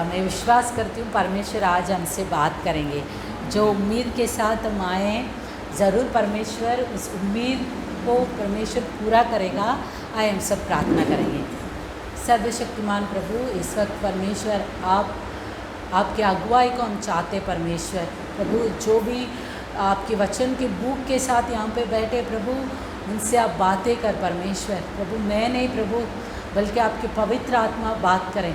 मैं विश्वास करती हूँ परमेश्वर आज हमसे बात करेंगे। जो उम्मीद के साथ हम आए ज़रूर परमेश्वर उस उम्मीद को परमेश्वर पूरा करेगा। आए हम सब प्रार्थना करेंगे। सर्वशक्तिमान प्रभु, इस वक्त परमेश्वर आपके अगुवाई को हम चाहते परमेश्वर। प्रभु जो भी आपके वचन के बुक के साथ यहाँ पे बैठे प्रभु, उनसे आप बातें कर परमेश्वर। प्रभु मैं नहीं प्रभु, बल्कि आपके पवित्र आत्मा बात करें।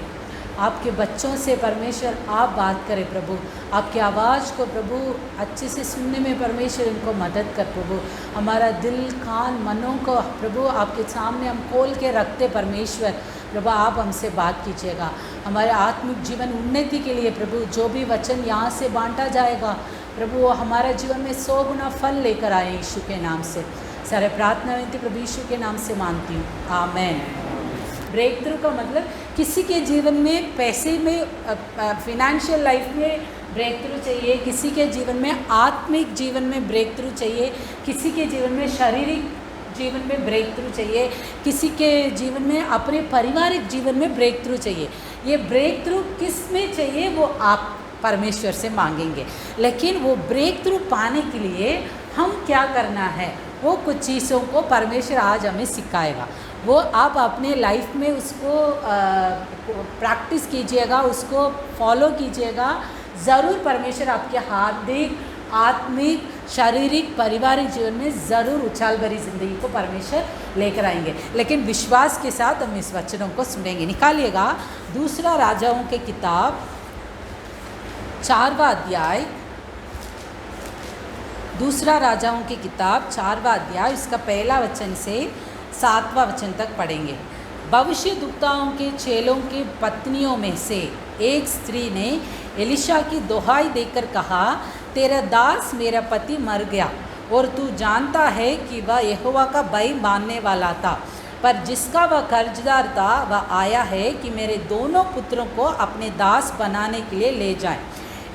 आपके बच्चों से परमेश्वर आप बात करें प्रभु। आपकी आवाज़ को प्रभु अच्छे से सुनने में परमेश्वर इनको मदद कर प्रभु। हमारा दिल कान मनों को प्रभु आपके सामने हम खोल के रखते परमेश्वर। प्रभु आप हमसे बात कीजिएगा। हमारे आत्मिक जीवन उन्नति के लिए प्रभु जो भी वचन यहाँ से बांटा जाएगा प्रभु वो हमारा जीवन में 100 गुना फल लेकर आए यीशु के नाम से। सारे प्रार्थना विनती प्रभु यीशु के नाम से मांगती हूँ, आमेन। ब्रेक थ्रू का मतलब किसी के जीवन में पैसे में फिनेंशियल लाइफ में ब्रेक थ्रू चाहिए, किसी के जीवन में आत्मिक जीवन में ब्रेक थ्रू चाहिए, किसी के जीवन में शारीरिक जीवन में ब्रेक थ्रू चाहिए, किसी के जीवन में अपने पारिवारिक जीवन में ब्रेक थ्रू चाहिए। ये ब्रेक थ्रू किस में चाहिए वो आप परमेश्वर से मांगेंगे, लेकिन वो ब्रेक थ्रू पाने के लिए हम क्या करना है वो कुछ चीज़ों को परमेश्वर आज हमें सिखाएगा। वो आप अपने लाइफ में उसको प्रैक्टिस कीजिएगा, उसको फॉलो कीजिएगा। ज़रूर परमेश्वर आपके हार्दिक आत्मिक शारीरिक पारिवारिक जीवन में ज़रूर उछाल भरी ज़िंदगी को परमेश्वर लेकर आएंगे। लेकिन विश्वास के साथ हम इस वचनों को सुनेंगे। निकालिएगा दूसरा राजाओं के किताब 4वां अध्याय, दूसरा राजाओं की किताब 4वां अध्याय उसका पहला वचन से 7वां वचन तक पढ़ेंगे। भविष्यद्वक्ताओं के चेलों की पत्नियों में से एक स्त्री ने एलिशा की दोहाई देकर कहा, तेरा दास मेरा पति मर गया और तू जानता है कि वह यहोवा का भय मानने वाला था, पर जिसका वह कर्जदार था वह आया है कि मेरे दोनों पुत्रों को अपने दास बनाने के लिए ले जाए।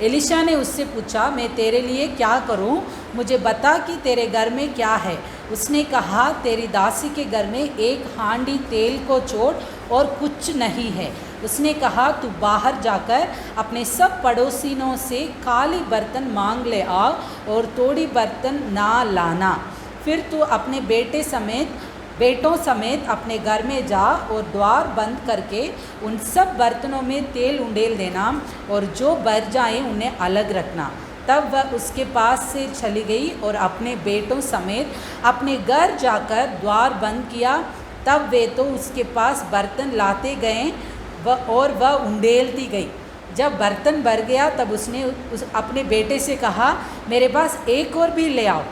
एलिशा ने उससे पूछा, मैं तेरे लिए क्या करूं? मुझे बता कि तेरे घर में क्या है। उसने कहा, तेरी दासी के घर में एक हांडी तेल को छोड़ और कुछ नहीं है। उसने कहा, तू बाहर जाकर अपने सब पड़ोसियों से खाली बर्तन मांग ले आओ और थोड़ी बर्तन ना लाना। फिर तू अपने बेटों समेत अपने घर में जा और द्वार बंद करके उन सब बर्तनों में तेल उंडेल देना और जो भर जाए उन्हें अलग रखना। तब वह उसके पास से चली गई और अपने बेटों समेत अपने घर जाकर द्वार बंद किया। तब वे तो उसके पास बर्तन लाते गए और वह उंडेलती गई। जब बर्तन भर गया तब उसने अपने बेटे से कहा, मेरे पास एक और भी ले आओ।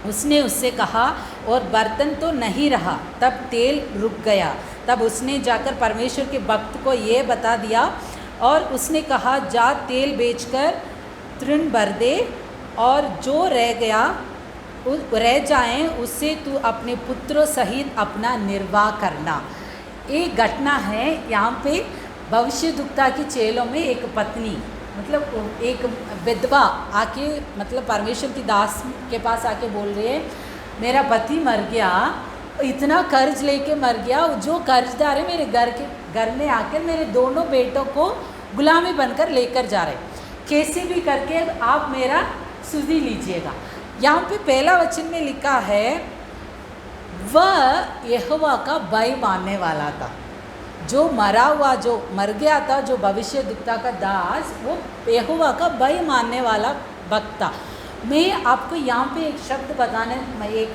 उसने उससे कहा, और बर्तन तो नहीं रहा। तब तेल रुक गया। तब उसने जाकर परमेश्वर के भक्त को ये बता दिया और उसने कहा, जा तेल बेचकर तृण भर दे और जो रह जाएं उससे तू अपने पुत्रों सहित अपना निर्वाह करना। एक घटना है यहाँ पे, भविष्यद्वक्ता की चेलों में एक पत्नी मतलब एक विधवा आके मतलब परमेश्वर की दास के पास आके बोल रही है, मेरा पति मर गया, इतना कर्ज लेके मर गया, जो कर्जदार है मेरे घर में आकर मेरे दोनों बेटों को गुलामी बनकर लेकर जा रहे, कैसे भी करके आप मेरा सुधी लीजिएगा। यहाँ पे पहला वचन में लिखा है, वह यहोवा का भय मानने वाला था। जो मर गया था, जो भविष्यद्वक्ता का दास, वो यहोवा का भय मानने वाला भक्त था। मैं आपको यहाँ पे एक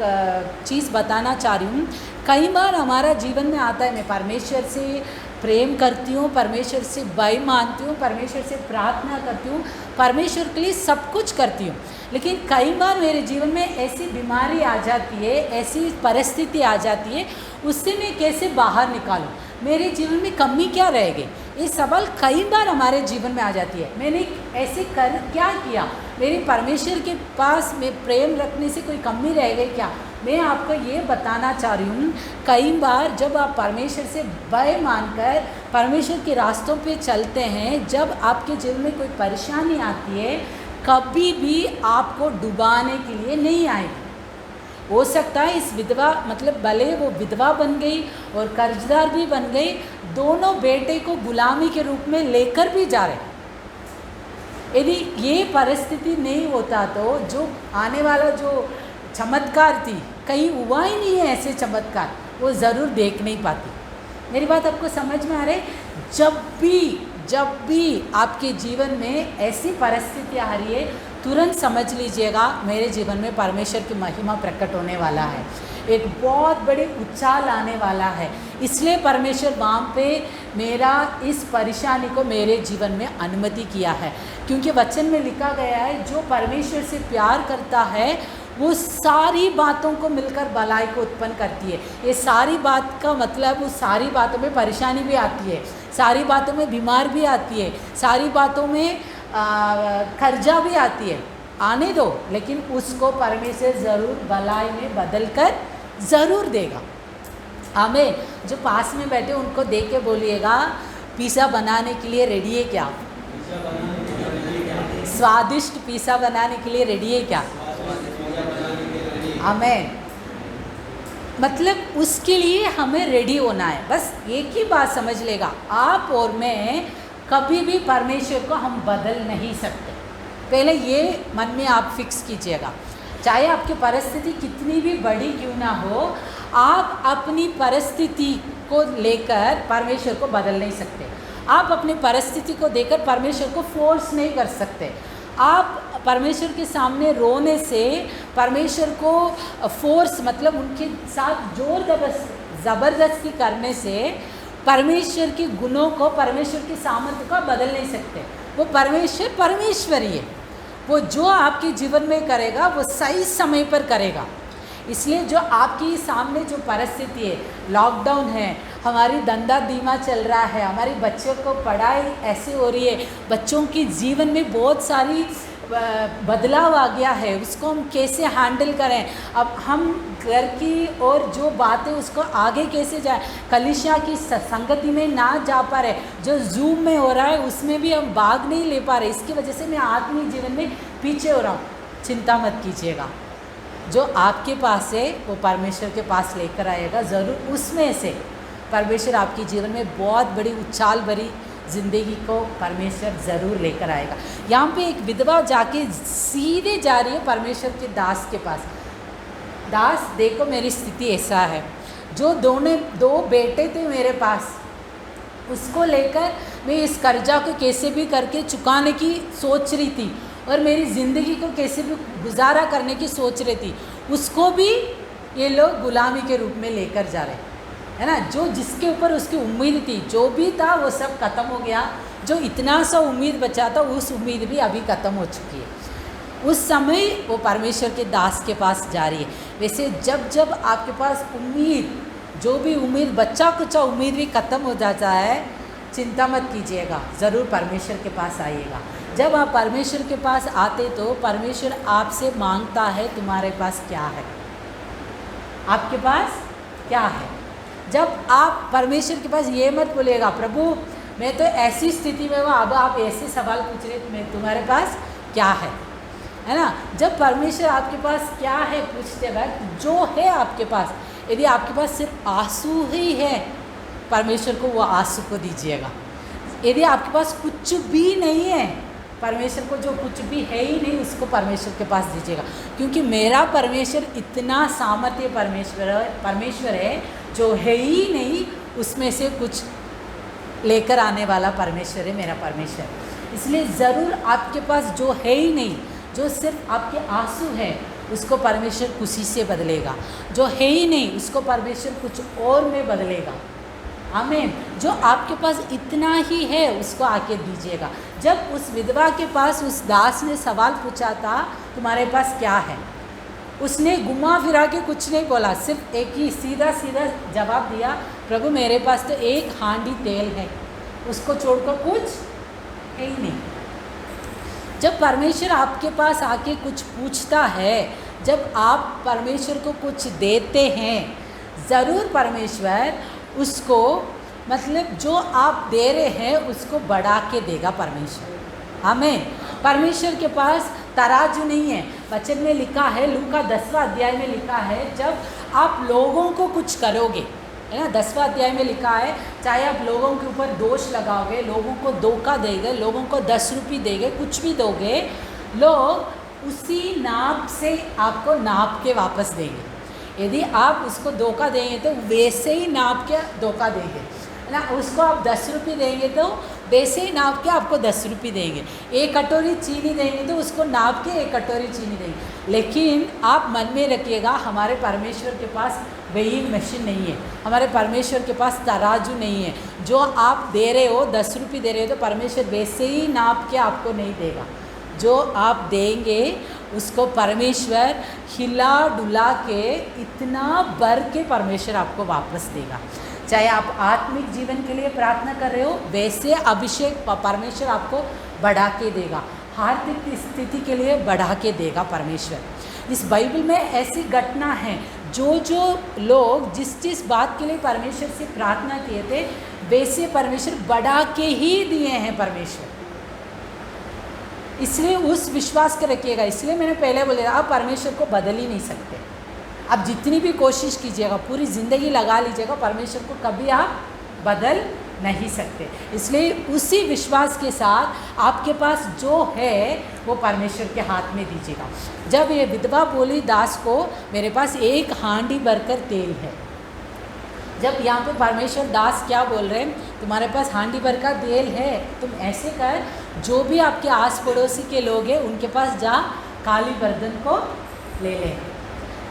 चीज़ बताना चाह रही हूँ। कई बार हमारा जीवन में आता है, मैं परमेश्वर से प्रेम करती हूँ, परमेश्वर से भय मानती हूँ, परमेश्वर से प्रार्थना करती हूँ, परमेश्वर के लिए सब कुछ करती हूँ, लेकिन कई बार मेरे जीवन में ऐसी बीमारी आ जाती है, ऐसी परिस्थिति आ जाती है, उससे मैं कैसे बाहर निकालूँ, मेरे जीवन में कमी क्या रह गई। ये सवाल कई बार हमारे जीवन में आ जाती है। मैंने ऐसे क्या किया, मेरी परमेश्वर के पास में प्रेम रखने से कोई कमी रह गई क्या। मैं आपको ये बताना चाह रही हूँ, कई बार जब आप परमेश्वर से भय मानकर परमेश्वर के रास्तों पे चलते हैं, जब आपके जीवन में कोई परेशानी आती है, कभी भी आपको डुबाने के लिए नहीं आएगी। हो सकता है इस विधवा मतलब भले वो विधवा बन गई और कर्जदार भी बन गई, दोनों बेटे को गुलामी के रूप में लेकर भी जा रहे। यदि ये परिस्थिति नहीं होता तो जो आने वाला जो चमत्कार थी, कहीं हुआ ही नहीं है ऐसे चमत्कार, वो ज़रूर देख नहीं पाती। मेरी बात आपको समझ में आ रही? जब भी आपके जीवन में ऐसी परिस्थितियाँ आ रही है, तुरंत समझ लीजिएगा मेरे जीवन में परमेश्वर की महिमा प्रकट होने वाला है, एक बहुत बड़ी उछाल आने वाला है। इसलिए परमेश्वर वहाँ पे मेरा इस परेशानी को मेरे जीवन में अनुमति किया है, क्योंकि वचन में लिखा गया है जो परमेश्वर से प्यार करता है वो सारी बातों को मिलकर भलाई को उत्पन्न करती है। ये सारी बात का मतलब उस सारी बातों में परेशानी भी आती है, सारी बातों में बीमार भी आती है, सारी बातों में कर्जा भी आती है, आने दो, लेकिन उसको परमेश्वर ज़रूर भलाई में बदल कर ज़रूर देगा। आमीन। जो पास में बैठे उनको देख के बोलिएगा पिज़्ज़ा बनाने के लिए रेडी है क्या? स्वादिष्ट पिज़्ज़ा बनाने के लिए रेडी है क्या? आमीन। मतलब उसके लिए हमें रेडी होना है। बस एक ही बात समझ लेगा, आप और मैं कभी भी परमेश्वर को हम बदल नहीं सकते। पहले ये मन में आप फिक्स कीजिएगा, चाहे आपकी परिस्थिति कितनी भी बड़ी क्यों ना हो, आप अपनी परिस्थिति को लेकर परमेश्वर को बदल नहीं सकते। आप अपनी परिस्थिति को देखकर परमेश्वर को फोर्स नहीं कर सकते। आप परमेश्वर के सामने रोने से परमेश्वर को फोर्स मतलब उनके साथ जोर ज़बरदस्ती करने से परमेश्वर के गुणों को, परमेश्वर की सामर्थ्य को बदल नहीं सकते। वो परमेश्वर ही है। वो जो आपके जीवन में करेगा वो सही समय पर करेगा। इसलिए जो आपकी सामने जो परिस्थिति है, लॉकडाउन है, हमारी धंधा धीमा चल रहा है, हमारी बच्चों को पढ़ाई ऐसे हो रही है, बच्चों के जीवन में बहुत सारी बदलाव आ गया है, उसको हम कैसे हैंडल करें, अब हम घर की और जो बातें उसको आगे कैसे जाए, कलीसिया की संगति में ना जा पा रहे, जो जूम में हो रहा है उसमें भी हम भाग नहीं ले पा रहे, इसकी वजह से मैं आत्मिक जीवन में पीछे हो रहा हूँ। चिंता मत कीजिएगा, जो आपके पास है वो परमेश्वर के पास लेकर आएगा ज़रूर। उसमें से परमेश्वर आपके जीवन में बहुत बड़ी उछाल भरी ज़िंदगी को परमेश्वर ज़रूर लेकर आएगा। यहाँ पे एक विधवा जाके सीधे जा रही है परमेश्वर के दास के पास। दास, देखो मेरी स्थिति ऐसा है, जो दो बेटे थे मेरे पास, उसको लेकर मैं इस कर्जा को कैसे भी करके चुकाने की सोच रही थी और मेरी ज़िंदगी को कैसे भी गुजारा करने की सोच रही थी, उसको भी ये लोग गुलामी के रूप में लेकर जा रहे है ना। जो जिसके ऊपर उसकी उम्मीद थी, जो भी था वो सब खत्म हो गया। जो इतना सा उम्मीद बचा था उस उम्मीद भी अभी ख़त्म हो चुकी है। उस समय वो परमेश्वर के दास के पास जा रही है। वैसे जब जब आपके पास उम्मीद, जो भी उम्मीद, बच्चा कुचा उम्मीद भी ख़त्म हो जाता है, चिंता मत कीजिएगा, ज़रूर परमेश्वर के पास आइएगा। जब आप परमेश्वर के पास आते तो परमेश्वर आपसे मांगता है तुम्हारे पास क्या है, आपके पास क्या है। जब आप परमेश्वर के पास ये मत बोलिएगा प्रभु मैं तो ऐसी स्थिति में हूँ, अब आप ऐसे सवाल पूछ रहे तो मैं तुम्हारे पास क्या है ना। जब परमेश्वर आपके पास क्या है पूछते वक्त, जो है आपके पास, यदि आपके पास सिर्फ आंसू ही है, परमेश्वर को वो आंसू को दीजिएगा। यदि आपके पास कुछ भी नहीं है, परमेश्वर को जो कुछ भी है ही नहीं उसको परमेश्वर के पास दीजिएगा, क्योंकि मेरा परमेश्वर इतना सामर्थ्य परमेश्वर है, जो है ही नहीं उसमें से कुछ लेकर आने वाला परमेश्वर है मेरा परमेश्वर। इसलिए ज़रूर आपके पास जो है ही नहीं, जो सिर्फ आपके आंसू है, उसको परमेश्वर खुशी से बदलेगा। जो है ही नहीं उसको परमेश्वर कुछ और में बदलेगा। आमीन। जो आपके पास इतना ही है उसको आके दीजिएगा। जब उस विधवा के पास उस दास ने सवाल पूछा था तुम्हारे पास क्या है, उसने घुमा फिरा के कुछ नहीं बोला, सिर्फ एक ही सीधा सीधा जवाब दिया, प्रभु मेरे पास तो एक हांडी तेल है, उसको छोड़कर कुछ है ही नहीं। जब परमेश्वर आपके पास आके कुछ पूछता है, जब आप परमेश्वर को कुछ देते हैं, ज़रूर परमेश्वर उसको मतलब जो आप दे रहे हैं उसको बढ़ा के देगा परमेश्वर। आमीन। परमेश्वर के पास तराजू नहीं है। वचन में लिखा है, लूका 10वां अध्याय में लिखा है, जब आप लोगों को कुछ करोगे, है ना, 10वां अध्याय में लिखा है, चाहे आप लोगों के ऊपर दोष लगाओगे, लोगों को धोखा देंगे, लोगों को 10 रुपये देंगे, कुछ भी दोगे, लोग उसी नाप से आपको नाप के वापस देंगे। यदि आप उसको धोखा देंगे तो वैसे ही नाप के धोखा देंगे, है ना। उसको आप 10 रुपये देंगे तो वैसे ही नाप के आपको 10 रुपये देंगे। 1 कटोरी चीनी देंगे तो उसको नाप के 1 कटोरी चीनी देंगे। लेकिन आप मन में रखिएगा, हमारे परमेश्वर के पास वेइंग मशीन नहीं है, हमारे परमेश्वर के पास तराजू नहीं है। जो आप दे रहे हो, 10 रुपये दे रहे हो, तो परमेश्वर वैसे ही नाप के आपको नहीं देगा। जो आप देंगे उसको परमेश्वर हिला डुला के इतना भर के परमेश्वर आपको वापस देगा। चाहे आप आत्मिक जीवन के लिए प्रार्थना कर रहे हो, वैसे अभिषेक परमेश्वर आपको बढ़ा के देगा। आर्थिक स्थिति के लिए बढ़ा के देगा परमेश्वर। इस बाइबल में ऐसी घटना है, जो लोग जिस बात के लिए परमेश्वर से प्रार्थना किए थे, वैसे परमेश्वर बढ़ा के ही दिए हैं परमेश्वर। इसलिए उस विश्वास को रखिएगा। इसलिए मैंने पहले बोला, आप परमेश्वर को बदल ही नहीं सकते। आप जितनी भी कोशिश कीजिएगा, पूरी ज़िंदगी लगा लीजिएगा, परमेश्वर को कभी आप बदल नहीं सकते। इसलिए उसी विश्वास के साथ आपके पास जो है वो परमेश्वर के हाथ में दीजिएगा। जब ये विधवा बोली दास को, मेरे पास 1 हांडी भरकर तेल है, जब यहाँ पे परमेश्वर दास क्या बोल रहे हैं, तुम्हारे पास हांडी भर का तेल है, तुम ऐसे कर, जो भी आपके आस पड़ोसी के लोग हैं उनके पास जा, काली बर्तन को ले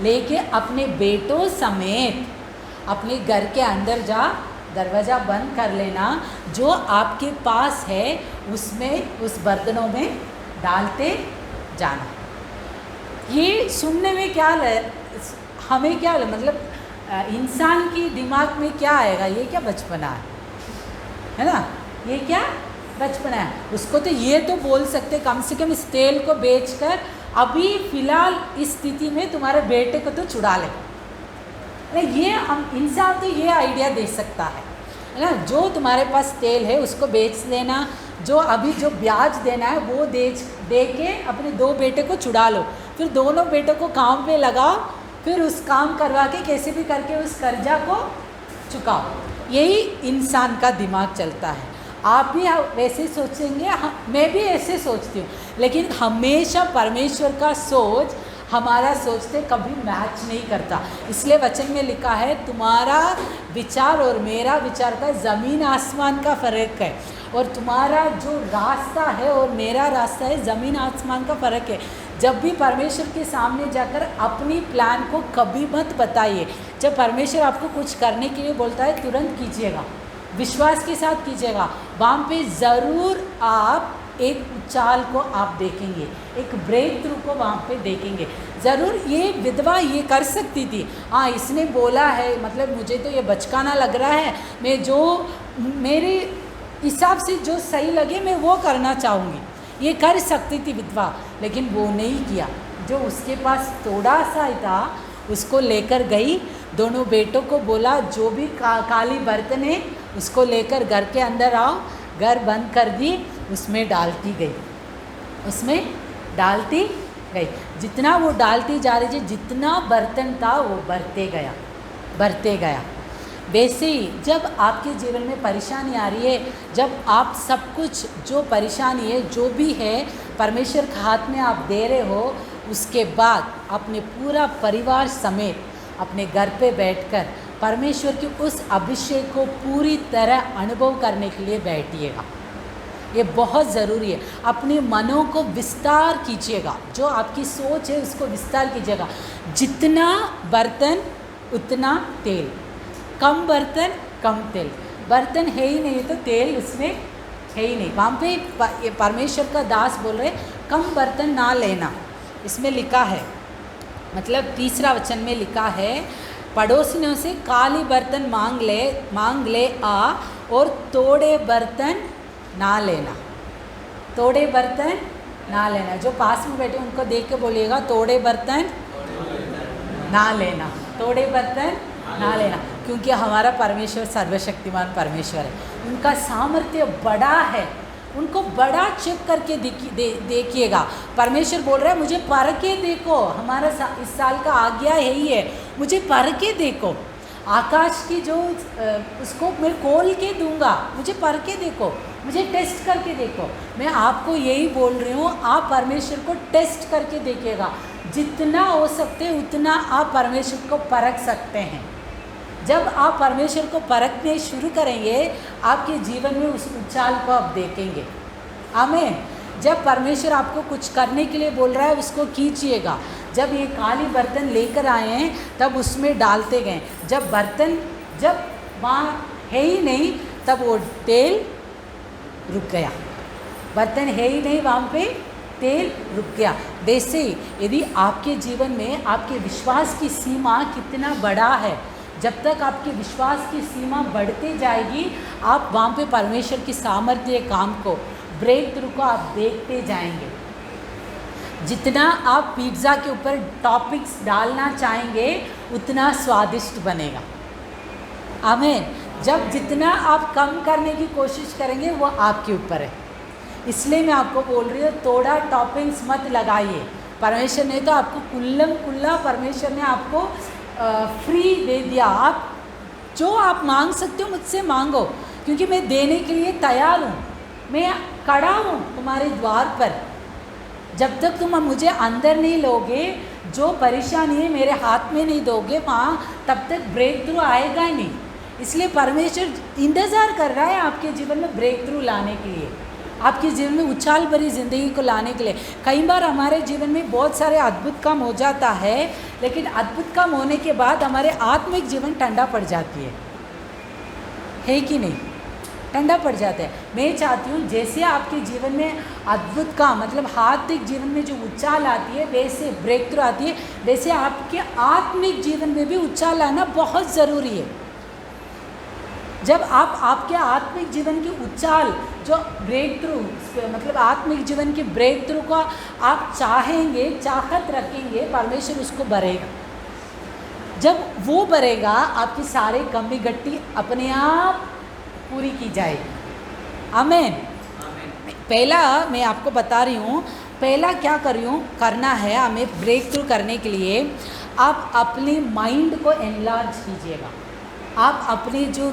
लेके अपने बेटों समेत अपने घर के अंदर जा, दरवाज़ा बंद कर लेना, जो आपके पास है उसमें, उस बर्तनों में डालते जाना। ये सुनने में क्या हमें क्या मतलब इंसान की दिमाग में क्या आएगा, ये क्या बचपना है ना, ये क्या बचपना है। उसको तो ये तो बोल सकते कम से कम इस तेल को बेचकर अभी फ़िलहाल इस स्थिति में तुम्हारे बेटे को तो छुड़ा ले। ये हम इंसान तो ये आइडिया दे सकता है ना, जो तुम्हारे पास तेल है उसको बेच देना, जो अभी जो ब्याज देना है वो दे के अपने 2 बेटे को छुड़ा लो, फिर दोनों बेटों को काम पे लगाओ, फिर उस काम करवा के कैसे भी करके उस कर्जा को चुकाओ। यही इंसान का दिमाग चलता है। आप भी वैसे सोचेंगे, मैं भी ऐसे सोचती हूँ, लेकिन हमेशा परमेश्वर का सोच हमारा सोचते कभी मैच नहीं करता। इसलिए वचन में लिखा है, तुम्हारा विचार और मेरा विचार का ज़मीन आसमान का फ़र्क है, और तुम्हारा जो रास्ता है और मेरा रास्ता है, ज़मीन आसमान का फ़र्क है। जब भी परमेश्वर के सामने जाकर अपनी प्लान को कभी मत बताइए। जब परमेश्वर आपको कुछ करने के लिए बोलता है, तुरंत कीजिएगा, विश्वास के साथ कीजिएगा। वहाँ पे ज़रूर आप एक उछाल को आप देखेंगे, एक ब्रेक थ्रू को वहाँ पे देखेंगे ज़रूर। ये विधवा ये कर सकती थी, हाँ इसने बोला है, मतलब मुझे तो ये बचकाना लग रहा है, मैं जो मेरे हिसाब से जो सही लगे मैं वो करना चाहूँगी, ये कर सकती थी विधवा, लेकिन वो नहीं किया। जो उसके पास थोड़ा सा था उसको लेकर गई, दोनों बेटों को बोला जो भी काली बर्तन है उसको लेकर घर के अंदर आओ, घर बंद कर दी, उसमें डालती गई, उसमें डालती गई। जितना वो डालती जा रही थी, जितना बर्तन था वो बढ़ते गया। वैसे ही जब आपके जीवन में परेशानी आ रही है, जब आप सब कुछ जो परेशानी है जो भी है परमेश्वर के हाथ में आप दे रहे हो, उसके बाद अपने पूरा परिवार समेत अपने घर पे बैठकर परमेश्वर के उस अभिषेक को पूरी तरह अनुभव करने के लिए बैठिएगा। ये बहुत ज़रूरी है। अपने मनों को विस्तार कीजिएगा, जो आपकी सोच है उसको विस्तार कीजिएगा। जितना बर्तन उतना तेल, कम बर्तन कम तेल। बर्तन है ही नहीं तो तेल उसमें है ही नहीं। वहाँ पे परमेश्वर का दास बोल रहे कम बर्तन ना लेना, इसमें लिखा है, मतलब 3 वचन में लिखा है, पड़ोसियों से काली बर्तन मांग ले आ, और तोड़े बर्तन ना लेना, तोड़े बर्तन ना लेना। जो पास में बैठे उनको देख के बोलिएगा, तोड़े बर्तन ना लेना, तोड़े बर्तन ना लेना। क्योंकि हमारा परमेश्वर सर्वशक्तिमान परमेश्वर है, उनका सामर्थ्य बड़ा है, उनको बड़ा चेक करके देखिएगा। परमेश्वर बोल रहा है मुझे परख के देखो, हमारा इस साल का आज्ञा यही है, मुझे परख के देखो। आकाश की जो उसको मैं खोल के दूंगा, मुझे परख के देखो, मुझे टेस्ट करके देखो। मैं आपको यही बोल रही हूँ, आप परमेश्वर को टेस्ट करके देखिएगा। जितना हो सकते उतना आप परमेश्वर को परख सकते हैं। जब आप परमेश्वर को परखने शुरू करेंगे, आपके जीवन में उस उछाल को आप देखेंगे। आमीन। जब परमेश्वर आपको कुछ करने के लिए बोल रहा है, उसको कीजिएगा। जब ये काली बर्तन लेकर आए हैं, तब उसमें डालते गए। जब वहाँ है ही नहीं, तब वो तेल रुक गया। बर्तन है ही नहीं, वहाँ पे तेल रुक गया। वैसे यदि आपके जीवन में आपके विश्वास की सीमा कितना बड़ा है, जब तक आपके विश्वास की सीमा बढ़ते जाएगी, आप वहाँ पे परमेश्वर की सामर्थ्य काम को, ब्रेक थ्रू को आप देखते जाएंगे। जितना आप पिज़्ज़ा के ऊपर टॉपिक्स डालना चाहेंगे, उतना स्वादिष्ट बनेगा। आमीन। जब जितना आप कम करने की कोशिश करेंगे, वो आपके ऊपर है। इसलिए मैं आपको बोल रही हूँ, थोड़ा टॉपिंग्स मत लगाइए। परमेश्वर ने तो आपको कुल्लम कुल्ला, परमेश्वर ने आपको फ्री दे दिया। आप जो आप मांग सकते हो मुझसे मांगो, क्योंकि मैं देने के लिए तैयार हूँ। मैं खड़ा हूँ तुम्हारे द्वार पर। जब तक तुम मुझे अंदर नहीं लोगे, जो परेशानी है मेरे हाथ में नहीं दोगे वहाँ, तब तक ब्रेक थ्रू आएगा ही नहीं। इसलिए परमेश्वर इंतज़ार कर रहा है आपके जीवन में ब्रेक थ्रू लाने के लिए, आपके जीवन में उछाल भरी ज़िंदगी को लाने के लिए। कई बार हमारे जीवन में बहुत सारे अद्भुत काम हो जाता है, लेकिन अद्भुत काम होने के बाद हमारे आत्मिक जीवन ठंडा पड़ जाती है कि नहीं? ठंडा पड़ जाता है। मैं चाहती हूँ जैसे आपके जीवन में अद्भुत काम, मतलब आत्मिक जीवन में जो उछाल आती है, वैसे ब्रेक थ्रू आती है, वैसे आपके आत्मिक जीवन में भी उछाल आना बहुत ज़रूरी है। जब आप आपके आत्मिक जीवन की उछाल, जो ब्रेक थ्रू, मतलब आत्मिक जीवन के ब्रेक थ्रू को आप चाहेंगे, चाहत रखेंगे, परमेश्वर उसको भरेगा। जब वो भरेगा, आपकी सारे कमी गट्टी अपने आप पूरी की जाएगी। आमीन। पहला मैं आपको बता रही हूँ, पहला क्या करना है हमें ब्रेक थ्रू करने के लिए, आप अपने माइंड को एनलार्ज कीजिएगा। आप अपने जो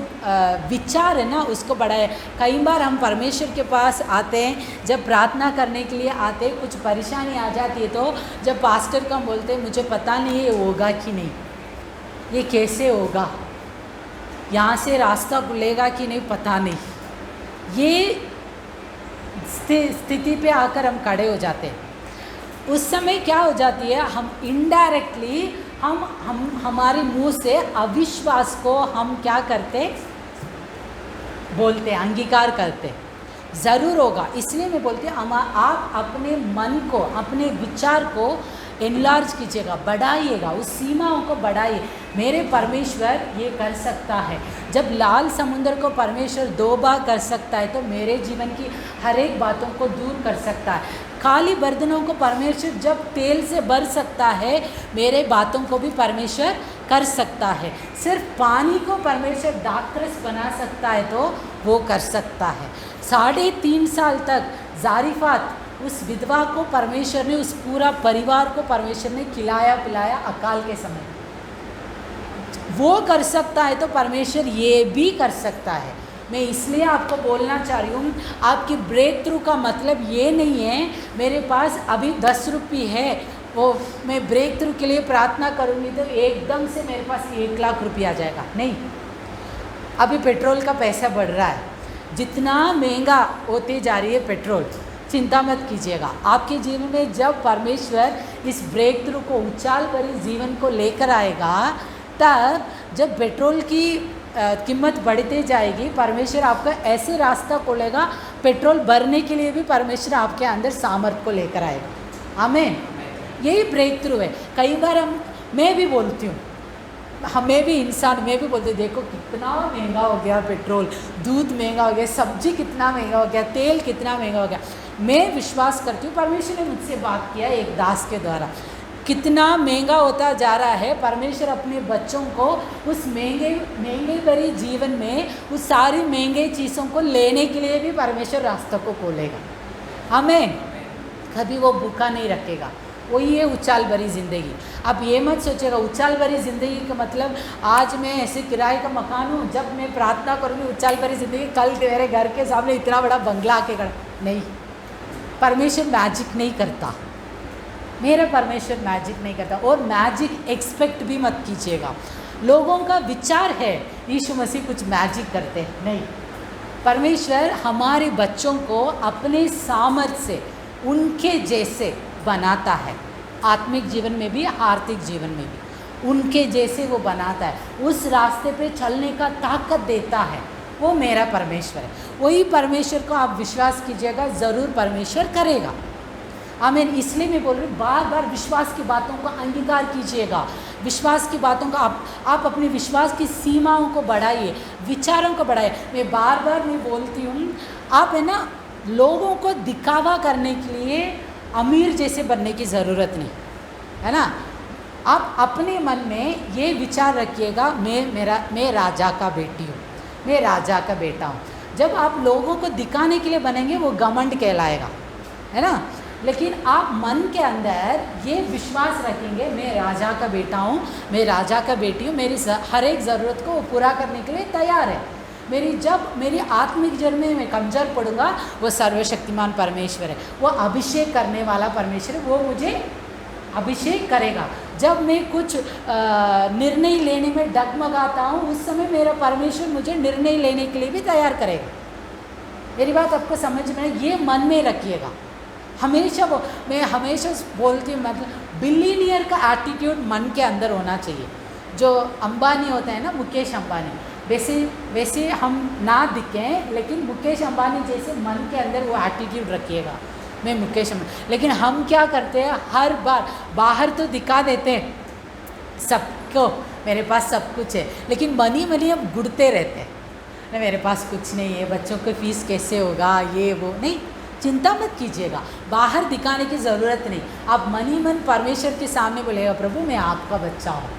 विचार है ना, उसको बढ़ाए। कई बार हम परमेश्वर के पास आते हैं, जब प्रार्थना करने के लिए आते हैं, कुछ परेशानी आ जाती है, तो जब पास्टर को हम बोलते हैं मुझे पता नहीं ये होगा कि नहीं, ये कैसे होगा, यहाँ से रास्ता खुलेगा कि नहीं, पता नहीं, ये स्थिति पे आकर हम खड़े हो जाते हैं। उस समय क्या हो जाती है, हम इनडायरेक्टली हम हमारे मुंह से अविश्वास को हम क्या करते, बोलते, अंगीकार करते। ज़रूर होगा। इसलिए मैं बोलती हूँ, आप अपने मन को, अपने विचार को एनलार्ज कीजिएगा, बढ़ाइएगा, उस सीमाओं को बढ़ाइए। मेरे परमेश्वर ये कर सकता है। जब लाल समुद्र को परमेश्वर 2 बार कर सकता है, तो मेरे जीवन की हर एक बातों को दूर कर सकता है। खाली बर्तनों को परमेश्वर जब तेल से भर सकता है, मेरे बातों को भी परमेश्वर कर सकता है। सिर्फ पानी को परमेश्वर दाखरस बना सकता है, तो वो कर सकता है। 3.5 साल तक जारिफात, उस विधवा को परमेश्वर ने, उस पूरा परिवार को परमेश्वर ने खिलाया पिलाया अकाल के समय। वो कर सकता है, तो परमेश्वर ये भी कर सकता है। मैं इसलिए आपको बोलना चाह रही हूँ, आपकी ब्रेक थ्रू का मतलब ये नहीं है मेरे पास अभी 10 रुपये है, वो मैं ब्रेक थ्रू के लिए प्रार्थना करूँगी तो एकदम से मेरे पास 1 लाख रुपये आ जाएगा। नहीं, अभी पेट्रोल का पैसा बढ़ रहा है, जितना महंगा होते जा रही है पेट्रोल, चिंता मत कीजिएगा। आपके जीवन में जब परमेश्वर इस ब्रेक थ्रू को, उछाल भरे जीवन को लेकर आएगा, तब जब पेट्रोल की कीमत बढ़ते जाएगी, परमेश्वर आपका ऐसे रास्ता खोलेगा, पेट्रोल भरने के लिए भी परमेश्वर आपके अंदर सामर्थ्य को लेकर आएगा। आमीन। यही ब्रेक थ्रू है। कई बार मैं भी बोलती हूँ, हमें भी इंसान, मैं भी बोलती, देखो कितना महंगा हो गया पेट्रोल, दूध महंगा हो गया, सब्जी कितना महंगा हो गया, तेल कितना महंगा हो गया। मैं विश्वास करती हूँ, परमेश्वर ने मुझसे बात किया एक दास के द्वारा, कितना महंगा होता जा रहा है, परमेश्वर अपने बच्चों को उस महंगे भरी जीवन में उस सारी महंगे चीज़ों को लेने के लिए भी परमेश्वर रास्तों को खोलेगा। हमें कभी वो भूखा नहीं रखेगा। वही है उछाल भरी ज़िंदगी। अब ये मत सोचेगा उछाल भरी ज़िंदगी का मतलब आज मैं ऐसे किराए का मकान हूँ, जब मैं प्रार्थना करूँगी उछाल भरी ज़िंदगी, कल मेरे घर के सामने इतना बड़ा बंगला आके खड़ा। नहीं, परमेश्वर मैजिक नहीं करता। मेरा परमेश्वर मैजिक नहीं करता, और मैजिक एक्सपेक्ट भी मत कीजिएगा। लोगों का विचार है यीशु मसीह कुछ मैजिक करते हैं, नहीं। परमेश्वर हमारे बच्चों को अपने सामर्थ्य से उनके जैसे बनाता है, आत्मिक जीवन में भी आर्थिक जीवन में भी उनके जैसे वो बनाता है, उस रास्ते पे चलने का ताकत देता है। वो मेरा परमेश्वर है। वही परमेश्वर को आप विश्वास कीजिएगा, ज़रूर परमेश्वर करेगा। आमीन। इसलिए मैं बोल रही हूँ, बार बार विश्वास की बातों को अंगीकार कीजिएगा। विश्वास की बातों का आप अपने विश्वास की सीमाओं को बढ़ाइए, विचारों को बढ़ाइए। मैं बार बार मैं बोलती हूँ, आप है ना, लोगों को दिखावा करने के लिए अमीर जैसे बनने की ज़रूरत नहीं है ना। आप अपने मन में ये विचार रखिएगा, मैं राजा का बेटी हूँ, मैं राजा का बेटा हूँ। जब आप लोगों को दिखाने के लिए बनेंगे वो घमंड कहलाएगा, है ना। लेकिन आप मन के अंदर ये विश्वास रखेंगे, मैं राजा का बेटा हूँ, मैं राजा का बेटी हूँ, मेरी हर एक ज़रूरत को वो पूरा करने के लिए तैयार है। जब मेरी आत्मिक जन्म में मैं कमज़ोर पड़ूंगा, वो सर्वशक्तिमान परमेश्वर है, वो अभिषेक करने वाला परमेश्वर है, वो मुझे अभिषेक करेगा। जब मैं कुछ निर्णय लेने में डगमगाता हूँ, उस समय मेरा परमेश्वर मुझे निर्णय लेने के लिए भी तैयार करेगा। मेरी बात आपको समझ में, ये मन में रखिएगा हमेशा। वो मैं हमेशा बोलती हूँ, मतलब बिलियनियर का एटीट्यूड मन के अंदर होना चाहिए। जो अंबानी होता है ना, मुकेश अंबानी, वैसे हम ना दिखें, लेकिन मुकेश अंबानी जैसे मन के अंदर वो एटीट्यूड रखिएगा, मैं मुकेश अंबानी। लेकिन हम क्या करते हैं, हर बार बाहर तो दिखा देते हैं सबको मेरे पास सब कुछ है, लेकिन मनी हम गुड़ते रहते हैं, नहीं मेरे पास कुछ नहीं है, बच्चों की फ़ीस कैसे होगा, ये वो। नहीं, चिंता मत कीजिएगा, बाहर दिखाने की ज़रूरत नहीं। आप मन परमेश्वर के सामने बोलेगा, प्रभु मैं आपका बच्चा हूँ।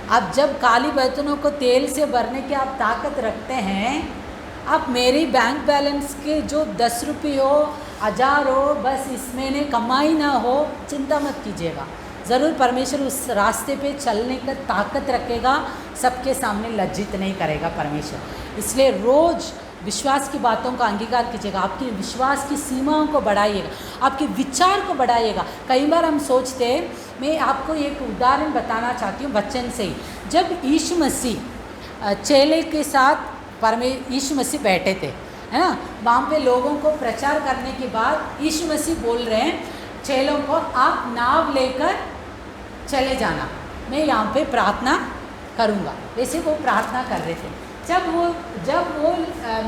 अब जब काली बर्तनों को तेल से भरने की आप ताकत रखते हैं, आप मेरी बैंक बैलेंस के जो 10 रुपये हो, 1000 हो, बस इसमें ने कमाई ना हो, चिंता मत कीजिएगा। ज़रूर परमेश्वर उस रास्ते पे चलने का ताकत रखेगा, सबके सामने लज्जित नहीं करेगा परमेश्वर। इसलिए रोज़ विश्वास की बातों का अंगीकार कीजिएगा, आपके विश्वास की सीमाओं को बढ़ाइएगा, आपके विचार को बढ़ाइएगा। कई बार हम सोचते हैं, मैं आपको एक उदाहरण बताना चाहती हूँ वचन से ही। जब यीशु मसीह चेले के साथ यीशु मसीह बैठे थे, है ना, वहाँ पे लोगों को प्रचार करने के बाद यीशु मसीह बोल रहे हैं चेलों को, आप नाव लेकर चले जाना, मैं यहाँ पे प्रार्थना करूँगा। वैसे वो प्रार्थना कर रहे थे। जब वो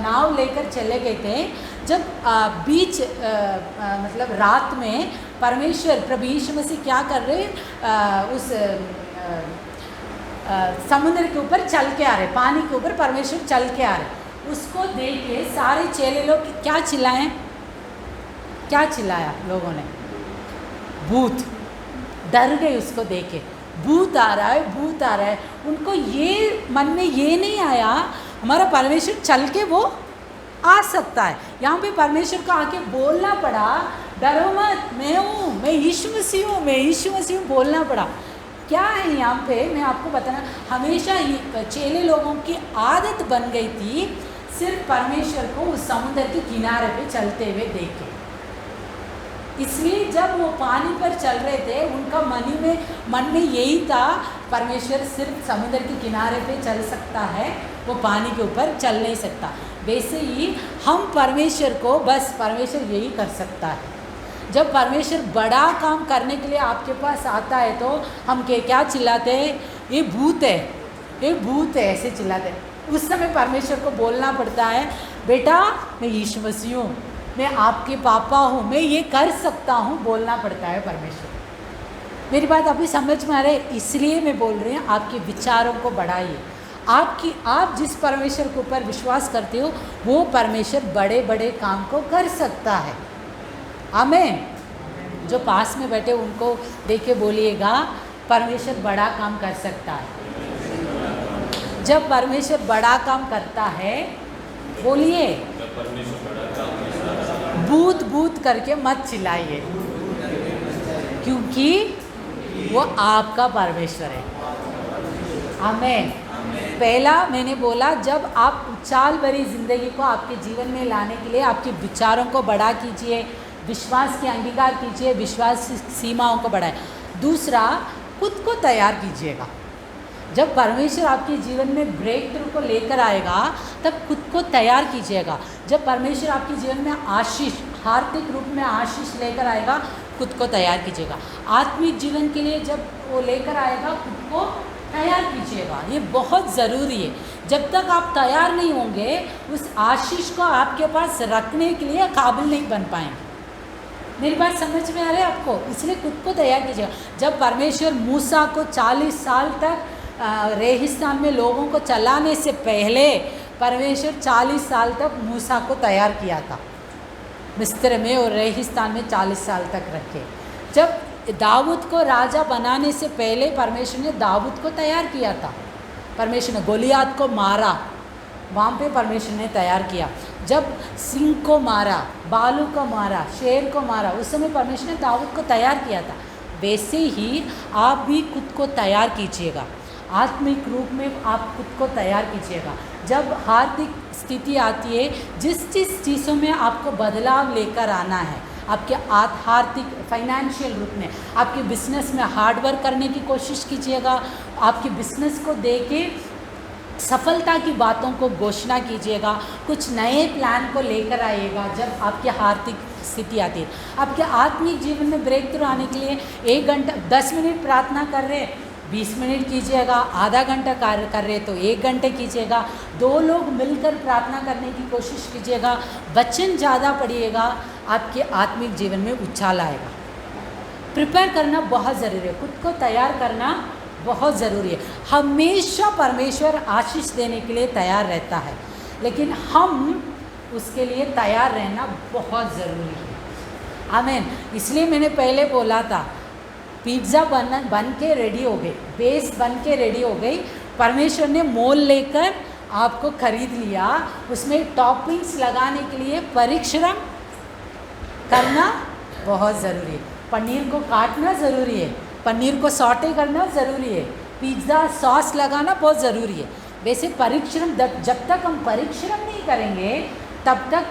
नाव लेकर चले गए थे, जब बीच मतलब रात में परमेश्वर प्रभु यीशु मसीह क्या कर रहे, उस समुद्र के ऊपर चल के आ रहे, पानी के ऊपर परमेश्वर चल के आ रहे। उसको देख के सारे चेले लोग क्या चिल्लाए, क्या चिल्लाया लोगों ने, भूत। डर गए उसको देख के, भूत आ रहा है, भूत आ रहा है। उनको ये मन में ये नहीं आया हमारा परमेश्वर चल के वो आ सकता है। यहाँ पे परमेश्वर को आके बोलना पड़ा, डरो मत, मैं हूँ, मैं यीशु मसीह हूँ, मैं यीशु मसीह हूँ, बोलना पड़ा। क्या है यहाँ पे मैं आपको बताना, हमेशा चेले लोगों की आदत बन गई थी सिर्फ परमेश्वर को उस समुद्र के किनारे पे चलते हुए देखे। इसलिए जब वो पानी पर चल रहे थे, उनका मन में यही था, परमेश्वर सिर्फ समुद्र के किनारे पे चल सकता है, वो पानी के ऊपर चल नहीं सकता। वैसे ही हम परमेश्वर को, बस परमेश्वर यही कर सकता है। जब परमेश्वर बड़ा काम करने के लिए आपके पास आता है तो हम क्या चिल्लाते हैं, ये भूत है, ये भूत है, ऐसे चिल्लाते हैं। उस समय परमेश्वर को बोलना पड़ता है, बेटा मैं यीशु मसीह हूँ, मैं आपके पापा हूँ, मैं ये कर सकता हूँ, बोलना पड़ता है परमेश्वर। मेरी बात अभी समझ में आ रही है? इसलिए मैं बोल रही हूँ, आपके विचारों को बढ़ाइए। आप जिस परमेश्वर के ऊपर विश्वास करते हो, वो परमेश्वर बड़े बड़े काम को कर सकता है। आमीन। जो पास में बैठे उनको देख के बोलिएगा परमेश्वर बड़ा काम कर सकता है। जब परमेश्वर बड़ा काम करता है, बोलिए, बूत बूत करके मत चिल्लाइए, क्योंकि वो आपका परमेश्वर है। आमीन। पहला मैंने बोला, जब आप उछाल भरी ज़िंदगी को आपके जीवन में लाने के लिए आपके विचारों को बड़ा कीजिए, विश्वास के अंगीकार कीजिए, विश्वास की सीमाओं को बढ़ाए। दूसरा, खुद को तैयार कीजिएगा। जब परमेश्वर आपके जीवन में ब्रेक थ्रू को लेकर आएगा तब खुद को तैयार कीजिएगा। जब परमेश्वर आपके जीवन में आशीष, आर्थिक रूप में आशीष लेकर आएगा, खुद को तैयार कीजिएगा। आत्मिक जीवन के लिए जब वो लेकर आएगा, खुद को तैयार कीजिएगा। ये बहुत ज़रूरी है। जब तक आप तैयार नहीं होंगे, उस आशीष को आपके पास रखने के लिए काबिल नहीं बन पाएंगे। मेरी बात समझ में आ रही है आपको? इसलिए खुद को तैयार कीजिएगा। जब परमेश्वर मूसा को 40 साल तक रेगिस्तान में लोगों को चलाने से पहले परमेश्वर 40 साल तक मूसा को तैयार किया था मिस्र में, और रेगिस्तान में 40 साल तक रखे। जब दाऊद को राजा बनाने से पहले परमेश्वर ने दाऊद को तैयार किया था। परमेश्वर ने गोलियात को मारा, वहाँ पे परमेश्वर ने तैयार किया। जब सिंह को मारा, बालू को मारा, शेर को मारा, उस समय परमेश्वर ने दाऊद को तैयार किया था। वैसे ही आप भी खुद को तैयार कीजिएगा। आत्मिक रूप में आप खुद को तैयार कीजिएगा। जब आर्थिक स्थिति आती है, जिस चीज़ों में आपको बदलाव लेकर आना है, आपके आर्थिक फाइनेंशियल रूप में, आपके बिजनेस में हार्ड वर्क करने की कोशिश कीजिएगा। आपके बिजनेस को देके सफलता की बातों को घोषणा कीजिएगा। कुछ नए प्लान को लेकर आइएगा। जब आपकी आर्थिक स्थिति आती है, आपके आत्मिक जीवन में ब्रेक थ्रू आने के लिए 1 घंटा 10 मिनट प्रार्थना कर रहे, 20 मिनट कीजिएगा। आधा घंटा कार्य कर रहे तो 1 घंटे कीजिएगा। 2 लोग मिलकर प्रार्थना करने की कोशिश कीजिएगा। वचन ज़्यादा पढ़िएगा, आपके आत्मिक जीवन में उछाल आएगा। प्रिपेयर करना बहुत ज़रूरी है। खुद को तैयार करना बहुत ज़रूरी है। हमेशा परमेश्वर आशीष देने के लिए तैयार रहता है, लेकिन हम उसके लिए तैयार रहना बहुत ज़रूरी है। आमीन। इसलिए मैंने पहले बोला था, पिज़्ज़ा बन के रेडी हो गई, बेस बन के रेडी हो गई। परमेश्वर ने मोल लेकर आपको खरीद लिया। उसमें टॉपिंग्स लगाने के लिए परिश्रम करना बहुत ज़रूरी है। पनीर को काटना ज़रूरी है, पनीर को सॉटे करना ज़रूरी है, पिज़्ज़ा सॉस लगाना बहुत ज़रूरी है। वैसे परिश्रम, जब तक हम परिश्रम नहीं करेंगे तब तक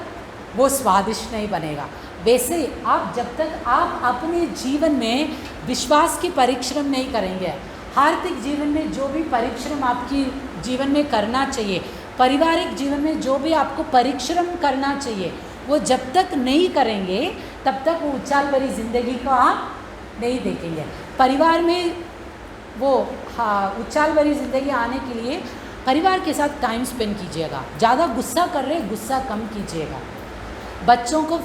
वो स्वादिष्ट नहीं बनेगा। वैसे आप जब तक आप अपने जीवन में विश्वास की परिश्रम नहीं करेंगे, आर्थिक जीवन में जो भी परिश्रम आपकी जीवन में करना चाहिए, पारिवारिक जीवन में जो भी आपको परिश्रम करना चाहिए, वो जब तक नहीं करेंगे तब तक वो उछाल भरी ज़िंदगी को आप नहीं देखेंगे। परिवार में वो उछाल भरी ज़िंदगी आने के लिए परिवार के साथ टाइम स्पेंड कीजिएगा। ज़्यादा गुस्सा कर रहे, गुस्सा कम कीजिएगा। बच्चों को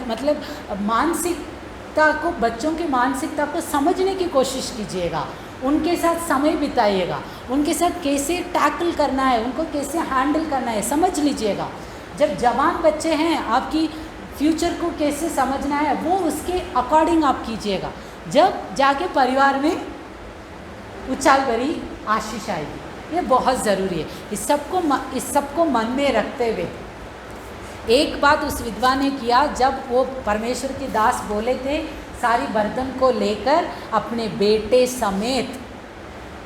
मतलब बच्चों की मानसिकता को समझने की कोशिश कीजिएगा। उनके साथ समय बिताइएगा। उनके साथ कैसे टैकल करना है, उनको कैसे हैंडल करना है, समझ लीजिएगा। जब जवान बच्चे हैं, आपकी फ्यूचर को कैसे समझना है, वो उसके अकॉर्डिंग आप कीजिएगा। जब जाके परिवार में उछाल भरी आशीष आएगी। ये बहुत ज़रूरी है। इस सबको मन में रखते हुए एक बात उस विधवा ने किया, जब वो परमेश्वर के दास बोले थे सारी बर्तन को लेकर अपने बेटे समेत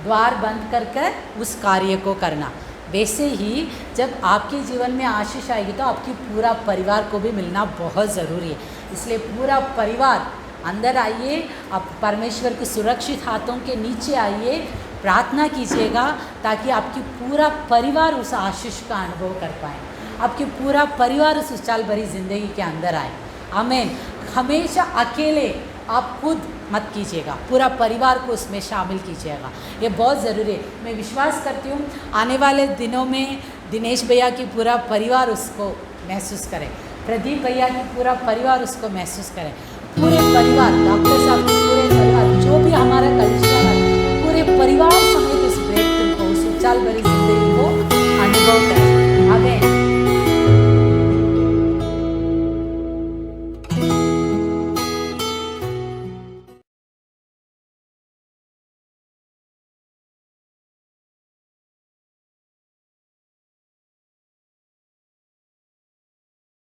द्वार बंद कर उस कार्य को करना। वैसे ही जब आपके जीवन में आशीष आएगी तो आपकी पूरा परिवार को भी मिलना बहुत ज़रूरी है। इसलिए पूरा परिवार अंदर आइए, आप परमेश्वर के सुरक्षित हाथों के नीचे आइए, प्रार्थना कीजिएगा ताकि आपकी पूरा परिवार उस आशीष का अनुभव कर पाए, आपके पूरा परिवार उस उछाल भरी ज़िंदगी के अंदर आए। आमीन। हमेशा अकेले आप खुद मत कीजिएगा, पूरा परिवार को उसमें शामिल कीजिएगा। ये बहुत ज़रूरी है। मैं विश्वास करती हूँ आने वाले दिनों में दिनेश भैया की पूरा परिवार उसको महसूस करे, प्रदीप भैया की पूरा परिवार उसको महसूस करे, पूरे परिवार, डॉक्टर साहब के पूरे परिवार, जो भी हमारा कल्चर है, पूरे परिवार समेत उस ब्रेक थ्रू को, उस उछाल भरी ज़िंदगी को अनुभव करें। आगे